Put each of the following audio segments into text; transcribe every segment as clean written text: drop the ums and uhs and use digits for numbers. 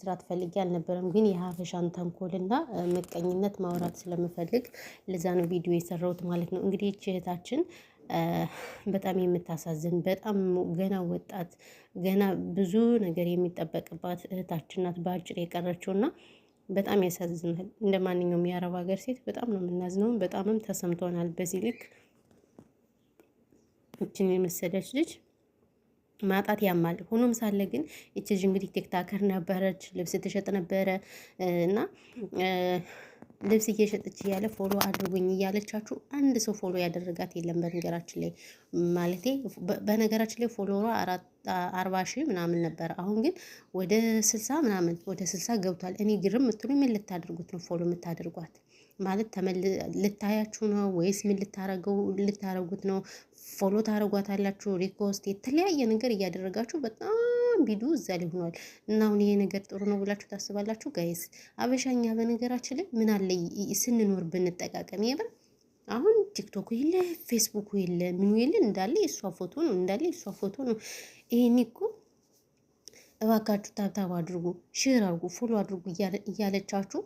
ስራት ፈልጌ አልነበረም፣ ግን የሀበሻን ተንኮልና ምቀኝነት ማውራት ስለምፈልግ ለዛ ነው ቪዲዮ የሰራሁት ማለት ነው። እንግዲህ ይህች እህታችን በጣም የምታሳዝን በጣም ገና ወጣት ገና ብዙ ነገር የሚጠበቅባት እህታችን ናት በአጭር የቀረችው እና በጣም ያሳዝናል። እንደ ማንኛውም የአረብ ሀገር ሴት በጣም ነው የምናዝነው፣ በጣምም ተሰምቶናል በዚህ ልክ እችን የመሰለች ልጅ ማጣት ያማል። ሆኖም ሳለ ግን እቺ ልጅ እንግዲህ ቲክታከር ነበረች፣ ልብስ ትሸጥ ነበረ እና ልብስ እየሸጠች እያለ ፎሎ አድርጉኝ እያለቻችሁ አንድ ሰው ፎሎ ያደረጋት የለም። በነገራችን ላይ ማለቴ በነገራችን ላይ ፎሎወሯ 40,000 ምናምን ነበር። አሁን ግን ወደ 60 ምናምን ወደ 60 ገብቷል። እኔ ግርም የምትሉ ምን ልታደርጉት ነው ፎሎ የምታደርጓት? ማለት ልታያችሁ ነው ወይስ ምን ልታረጉት ነው? ፎሎ ታረጓት አላችሁ፣ ሪኮስት የተለያየ ነገር እያደረጋችሁ በጣም ቪዲዮ እዛ ላይ ሆኗል። እና አሁን ይሄ ነገር ጥሩ ነው ብላችሁ ታስባላችሁ ጋይስ? አበሻኛ በነገራችን ላይ ምን አለ ስንኖር ብንጠቃቀም የበር አሁን ቲክቶክ የለ ፌስቡክ የለ ምኑ የለ እንዳለ የእሷ ፎቶ ነው እንዳለ የእሷ ፎቶ ነው። ይሄን እኮ እባካችሁ ታብታብ አድርጉ፣ ሼር አድርጉ፣ ፎሎ አድርጉ እያለቻችሁ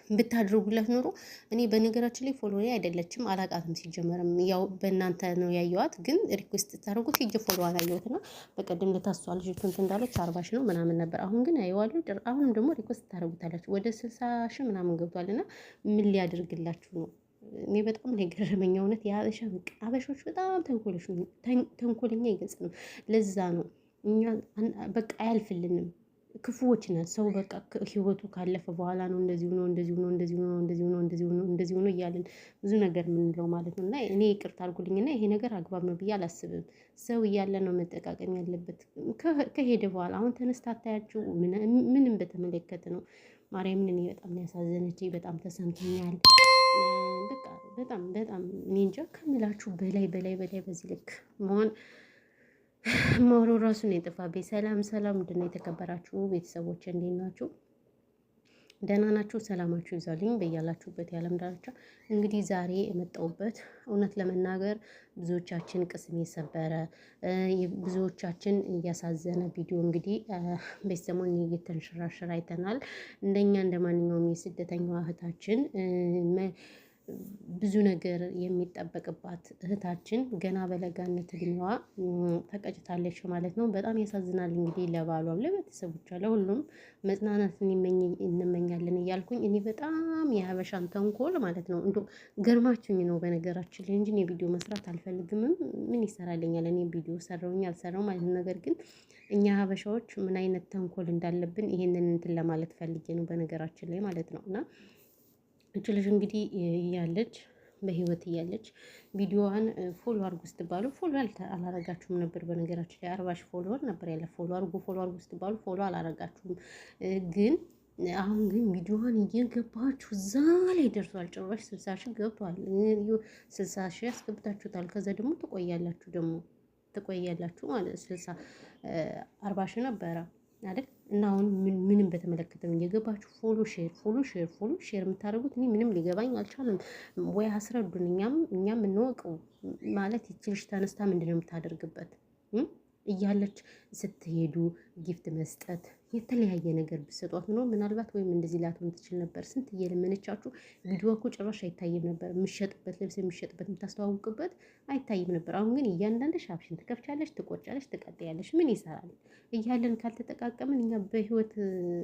ብታድርጉላት ኖሮ እኔ በነገራችን ላይ ፎሎ ላይ አይደለችም አላቃትም። ሲጀመርም ያው በእናንተ ነው ያየዋት፣ ግን ሪኩዌስት ታደርጉት ሂጅ ፎሎ አላየሁት እና በቀደም ለታሷል ልጅ እንትን እንዳለች 40,000 ነው ምናምን ነበር። አሁን ግን አየዋለሁ። አሁንም ደግሞ ሪኩዌስት ታደርጉታላችሁ ወደ 60,000 ምናምን ገብቷልና ምን ሊያደርግላችሁ ነው? እኔ በጣም ነው የገረመኝ እውነት። የሀበሻ አበሾች በጣም ተንኮለኛ ይገጽ ነው። ለዛ ነው እኛ በቃ አያልፍልንም ክፉዎች ነን። ሰው በቃ ህይወቱ ካለፈ በኋላ ነው እንደዚህ ሆኖ እንደዚህ ሆኖ እንደዚህ ሆኖ እንደዚህ ሆኖ እንደዚህ ሆኖ እንደዚህ ሆኖ እያልን ብዙ ነገር የምንለው ማለት ነው። እና እኔ ይቅርታ አድርጉልኝና ይሄ ነገር አግባብ ነው ብዬ አላስብም። ሰው እያለ ነው መጠቃቀም ያለበት። ከሄደ በኋላ አሁን ተነስታ አታያችሁ ምንም በተመለከተ ነው። ማርያምን እኔ በጣም ያሳዘነችኝ በጣም ተሰምቶኛል። በቃ በጣም በጣም እኔ እንጃ ከምላችሁ በላይ በላይ በላይ በዚህ ልክ መሆን መሆኑ ራሱ ነው የጠፋብኝ። ሰላም ሰላም፣ ምንድን ነው የተከበራችሁ ቤተሰቦች እንዴት ናችሁ? ደህና ናችሁ? ሰላማችሁ ይዛልኝ በያላችሁበት የዓለም ዳርቻ። እንግዲህ ዛሬ የመጣሁበት እውነት ለመናገር ብዙዎቻችን ቅስም የሰበረ ብዙዎቻችን እያሳዘነ ቪዲዮ እንግዲህ በሰሞኑ እየተንሸራሸረ አይተናል። እንደኛ እንደ ማንኛውም የስደተኛዋ እህታችን ብዙ ነገር የሚጠበቅባት እህታችን ገና በለጋነት እድሜዋ ተቀጭታለች ማለት ነው። በጣም ያሳዝናል። እንግዲህ ለባሏም፣ ለቤተሰቦቿ፣ ለሁሉም መጽናናትን እንመኛለን እያልኩኝ እኔ በጣም የሀበሻን ተንኮል ማለት ነው እንዶ ገርማችሁኝ ነው በነገራችን ላይ እንጂ የቪዲዮ መስራት አልፈልግምም። ምን ይሰራልኛል? እኔ ቪዲዮ ሰራውኝ አልሰራው ማለት ነገር ግን እኛ ሀበሻዎች ምን አይነት ተንኮል እንዳለብን ይሄንን እንትን ለማለት ፈልጌ ነው በነገራችን ላይ ማለት ነው። እና እች ልጅ እንግዲህ እያለች በህይወት እያለች ቪዲዮዋን ፎሎ አድርጉ ስትባሉ ፎሎ አላረጋችሁም ነበር። በነገራችን ላይ 40,000 ፎሎወር ነበር ያለ። ፎሎ አድርጉ ስትባሉ ፎሎ አላረጋችሁም። ግን አሁን ግን ቪዲዮዋን እየገባችሁ እዛ ላይ ደርሷል። ጭራሽ 60,000 ገብቷል። 60,000 ያስገብታችሁታል። ከዛ ደግሞ ትቆያላችሁ ማለት 40,000 ነበረ አይደል? እና አሁን ምንም በተመለከተ ነው እየገባችሁ ፎሎ ሼር የምታደርጉት። እኔ ምንም ሊገባኝ አልቻለም። ወይ አስረዱን፣ እኛም እንወቀው ማለት ይችልሽ ተነስታ ምንድነው የምታደርግበት እያለች ስትሄዱ ጊፍት መስጠት የተለያየ ነገር ብትሰጧት ነው ምናልባት ወይም እንደዚህ ላትሆን ትችል ነበር። ስንት እየለመነቻችሁ ቪዲዮ እኮ ጭራሽ አይታይም ነበር። የምትሸጥበት ልብስ የሚሸጥበት የምታስተዋውቅበት አይታይም ነበር። አሁን ግን እያንዳንድሽ አፍሽን ትከፍቻለሽ፣ ትቆጫለሽ፣ ትቀጥያለሽ። ምን ይሰራል? እያለን ካልተጠቃቀምን እኛ በህይወት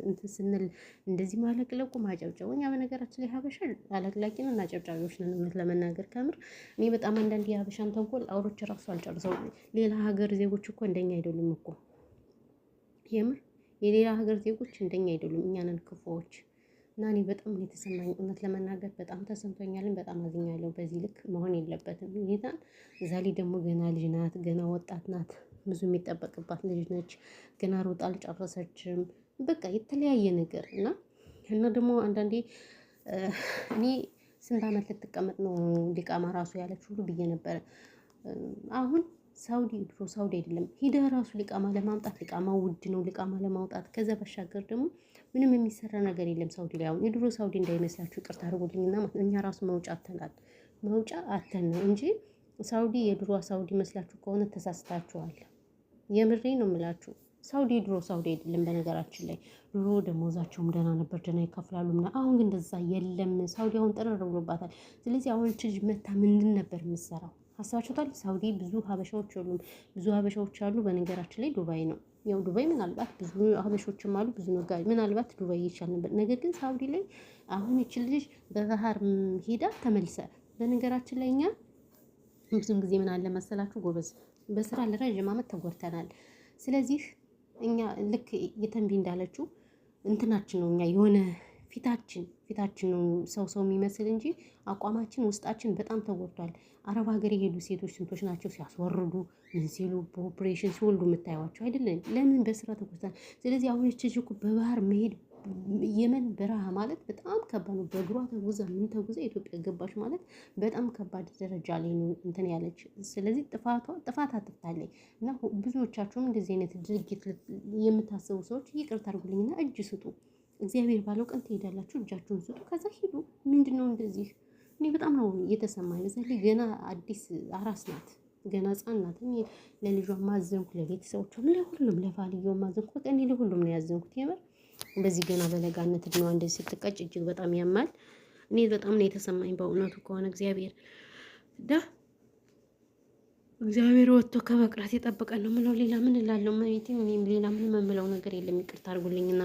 እንትን ስንል እንደዚህ ማለቅለቁ ማጨብጨቡ። እኛ በነገራችን ላይ ሀበሻ አለቅላቂ ነን እና አጨብጫቢዎች ነን። እውነት ለመናገር ከምር እኔ በጣም አንዳንድ የሀበሻን ተንኮል አውሮች ራሱ አልጨርሰው። ሌላ ሀገር ዜጎች እኮ እንደኛ አይደሉም እኮ የምር የሌላ ሀገር ዜጎች እንደኛ አይደሉም። እኛ ነን ክፉዎች። እና እኔ በጣም ነው የተሰማኝ እውነት ለመናገር በጣም ተሰምቶኛልን። በጣም አዝኛለሁ። በዚህ ልክ መሆን የለበትም። ይሄን እዛ ላይ ደግሞ ገና ልጅ ናት፣ ገና ወጣት ናት። ብዙ የሚጠበቅባት ልጅ ነች። ገና ሮጣ አልጨረሰችም። በቃ የተለያየ ነገር እና ደግሞ አንዳንዴ እኔ ስንት ዓመት ልትቀመጥ ነው ሊቃማ ራሱ ያለች ሁሉ ብዬ ነበረ። አሁን ሳውዲ ድሮ ሳውዲ አይደለም ሂደህ ራሱ ሊቃማ ለማምጣት ሊቃማ ውድ ነው። ሊቃማ ለማውጣት ከዛ ባሻገር ደግሞ ምንም የሚሰራ ነገር የለም ሳውዲ ላይ። አሁን የድሮ ሳውዲ እንዳይመስላችሁ ይቅርታ አድርጉልኝና እኛ ራሱ መውጫ አተናል። መውጫ አተን ነው እንጂ ሳውዲ የድሮ ሳውዲ መስላችሁ ከሆነ ተሳስታችኋል። የምሬ ነው የምላችሁ። ሳውዲ ድሮ ሳውዲ አይደለም በነገራችን ላይ ድሮ ደሞዛቸውም ደህና ነበር፣ ደህና ይከፍላሉ ምናምን። አሁን ግን እንደዛ የለም። ሳውዲ አሁን ጥርር ብሎባታል። ስለዚህ አሁን ልጅ መታ ምንድን ነበር የምትሰራው? ሀሳባችሁታል። ሳውዲ ብዙ ሀበሻዎች የሉም። ብዙ ሀበሻዎች አሉ በነገራችን ላይ ዱባይ ነው። ያው ዱባይ ምናልባት ብዙ ሀበሾችም አሉ፣ ብዙ ነጋዴ ምናልባት ዱባይ ይቻል ነበር። ነገር ግን ሳውዲ ላይ አሁን ይች ልጅ በባህር ሄዳ ተመልሰ። በነገራችን ላይ እኛ ብዙም ጊዜ ምን አለ መሰላችሁ ጎበዝ፣ በስራ ለረጅም ዓመት ተጎድተናል። ስለዚህ እኛ ልክ የተንቢ እንዳለችው እንትናችን ነው እኛ የሆነ ፊታችን ነው ሰው የሚመስል እንጂ አቋማችን ውስጣችን በጣም ተጎድቷል። አረብ ሀገር የሄዱ ሴቶች ስንቶች ናቸው ሲያስወርዱ ምን ሲሉ በኦፕሬሽን ሲወልዱ የምታዩዋቸው አይደለም? ለምን በስራ ተጎድተናል። ስለዚህ አሁን እቺ እኮ በባህር መሄድ የመን በረሃ ማለት በጣም ከባድ ነው። በእግሯ ተጉዛ ምን ተጉዛ ኢትዮጵያ ገባች ማለት በጣም ከባድ ደረጃ ላይ ነው እንትን ያለች። ስለዚህ ጥፋት አጥፍታለች እና ብዙዎቻችሁም እንደዚህ አይነት ድርጊት የምታስቡ ሰዎች ይቅርታ አድርጉልኝና እጅ ስጡ። እግዚአብሔር ባለው ቀን ትሄዳላችሁ፣ እጃችሁን ስጡ፣ ከዛ ሂዱ። ምንድነው እንደዚህ? እኔ በጣም ነው የተሰማኝ። በዛ ላይ ገና አዲስ አራስ ናት፣ ገና ህጻን ናት። እኔ ለልጇ ማዘንኩ፣ ለቤተሰቦቿም፣ ለሁሉም ለባልየው ማዘንኩ። በቃ እኔ ለሁሉም ነው ያዘንኩት የምር። እንደዚህ ገና በለጋነት እድሜዋ እንደዚህ ስትቀጭ እጅግ በጣም ያማል። እኔ በጣም ነው የተሰማኝ በእውነቱ ከሆነ እግዚአብሔር ወጥቶ ከመቅረት የጠበቀን ነው ምለው። ሌላ ምን እላለሁ? ሌላ ምን የምለው ነገር የለም። ይቅርታ አድርጉልኝና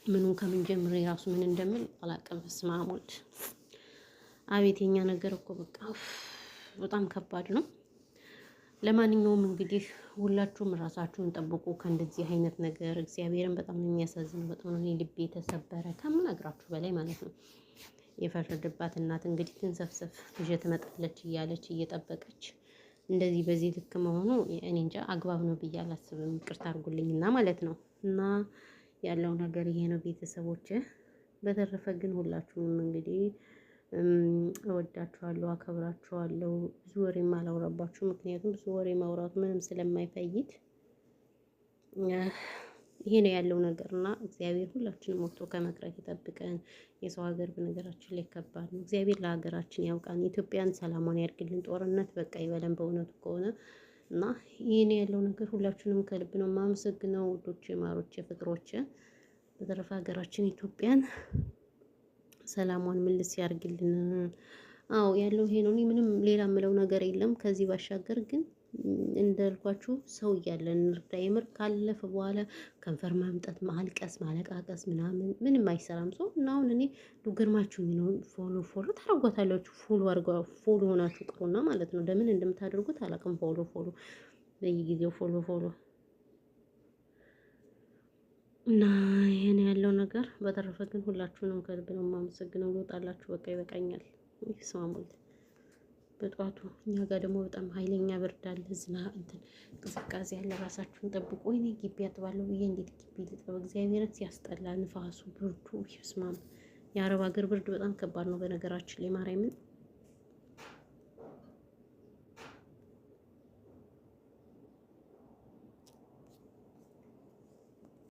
ምኑን ከምን ጀምሬ ራሱ ምን እንደምል አላውቅም። በስመ አብ ወልድ። አቤት የኛ ነገር እኮ በቃ በጣም ከባድ ነው። ለማንኛውም እንግዲህ ሁላችሁም ራሳችሁን ጠብቁ ከእንደዚህ አይነት ነገር። እግዚአብሔርን በጣም ነው የሚያሳዝነው። በጣም ነው ልቤ የተሰበረ ከምነግራችሁ በላይ ማለት ነው። የፈረደባት እናት እንግዲህ ትንሰፍሰፍ ልጅ ትመጣለች እያለች እየጠበቀች እንደዚህ በዚህ ልክ መሆኑ እኔ እንጃ አግባብ ነው ብዬ አላስብም። ይቅርታ አድርጉልኝና ማለት ነው። እና ያለው ነገር ይሄ ነው ቤተሰቦች። በተረፈ ግን ሁላችሁም እንግዲህ እወዳችኋለሁ፣ አከብራችኋለሁ። ብዙ ወሬ አላወራባችሁ፣ ምክንያቱም ብዙ ወሬ ማውራቱ ምንም ስለማይፈይድ ይሄ ነው ያለው ነገርና እግዚአብሔር ሁላችንም ወጥቶ ከመቅረት ይጠብቀን። የሰው ሀገር በነገራችን ላይ ከባድ ነው። እግዚአብሔር ለሀገራችን ያውቃን፣ ኢትዮጵያን ሰላሟን ያድርግልን፣ ጦርነት በቃ ይበለን በእውነቱ ከሆነ እና ይሄ ነው ያለው ነገር። ሁላችንም ከልብ ነው የማመሰግነው ውዶቼ፣ ማሮቼ፣ ፍቅሮቼ። በተረፈ ሀገራችን ኢትዮጵያን ሰላሟን ምልስ ያርግልን። አዎ ያለው ይሄ ነው። እኔ ምንም ሌላ የምለው ነገር የለም። ከዚህ ባሻገር ግን እንዳልኳችሁ ሰው እያለን እንርዳ። የምር ካለፈ በኋላ ከንፈር ማምጠት፣ ማልቀስ፣ ማለቃቀስ ምንም አይሰራም ሰው እና አሁን እኔ ግርማችሁ ነው ፎሎ ታደርጓታላችሁ። ፎሎ ሆናችሁ ቅሩና ማለት ነው። ለምን እንደምታደርጉት አላውቅም። ፎሎ በየጊዜው ፎሎ እና ይሄን ያለው ነገር። በተረፈ ግን ሁላችሁንም ከልብ ነው የማመሰግነው። ልወጣላችሁ በቃ ይበቃኛል። ይስማሙል በጧቱ እኛ ጋር ደግሞ በጣም ኃይለኛ ብርድ አለ። ቅዝቃዜ ያለ። ራሳችሁን ጠብቁ። ወይኔ ግቢ አጥባለሁ ብዬ እንዴት ግቢ ልጠብ? እግዚአብሔርን ሲያስጠላ ንፋሱ፣ ብርዱ። ይስማም። የአረብ ሀገር ብርድ በጣም ከባድ ነው በነገራችን ላይ ማርያምን